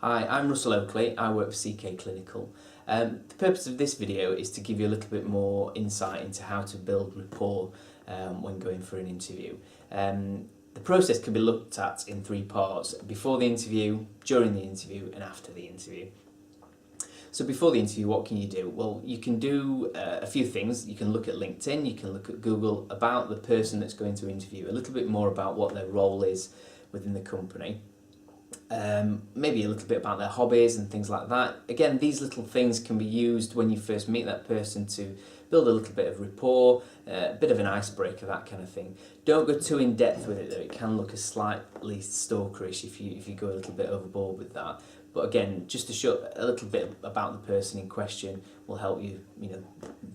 Hi, I'm Russell Oakley. I work for CK Clinical. The purpose of this video is to give you a little bit more insight into how to build rapport when going for an interview. The process can be looked at in three parts: before the interview, during the interview and after the interview. So before the interview, what can you do? Well, you can do a few things. You can look at LinkedIn, you can look at Google about the person that's going to interview, a little bit more about what their role is within the company. Maybe a little bit about their hobbies and things like that. Again, these little things can be used when you first meet that person to build a little bit of rapport, a bit of an icebreaker, that kind of thing. Don't go too in depth with it though. It can look a slightly stalkerish if you go a little bit overboard with that. But again, just to show a little bit about the person in question will help you,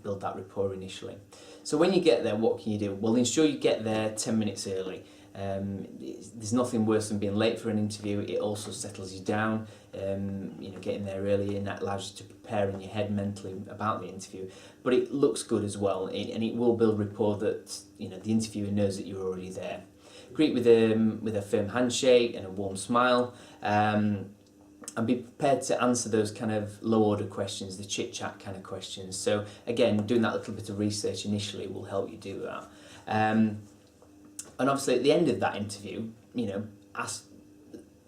build that rapport initially. So when you get there, what can you do? Well, ensure you get there 10 minutes early. There's nothing worse than being late for an interview. It also settles you down. Getting there early, and that allows you to prepare in your head mentally about the interview. But it looks good as well, and it will build rapport that the interviewer knows that you're already there. Greet with a firm handshake and a warm smile. And be prepared to answer those kind of low order questions, the chit chat kind of questions. So again, doing that little bit of research initially will help you do that. And obviously at the end of that interview,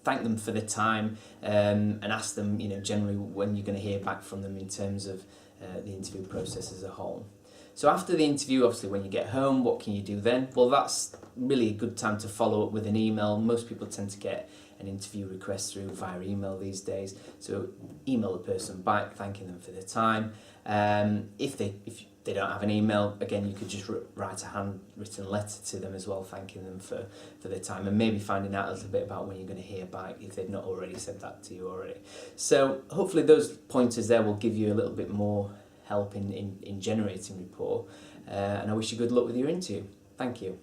thank them for the time, and ask them, generally when you're going to hear back from them in terms of the interview process as a whole. So after the interview, obviously when you get home, what can you do then? Well, that's really a good time to follow up with an email. Most people tend to get an interview request through via email these days. So email the person back, thanking them for their time. If they don't have an email, again, you could just write a handwritten letter to them as well, thanking them for their time, and maybe finding out a little bit about when you're going to hear back if they've not already said that to you already. So hopefully those pointers there will give you a little bit more help in generating rapport, and I wish you good luck with your interview. Thank you.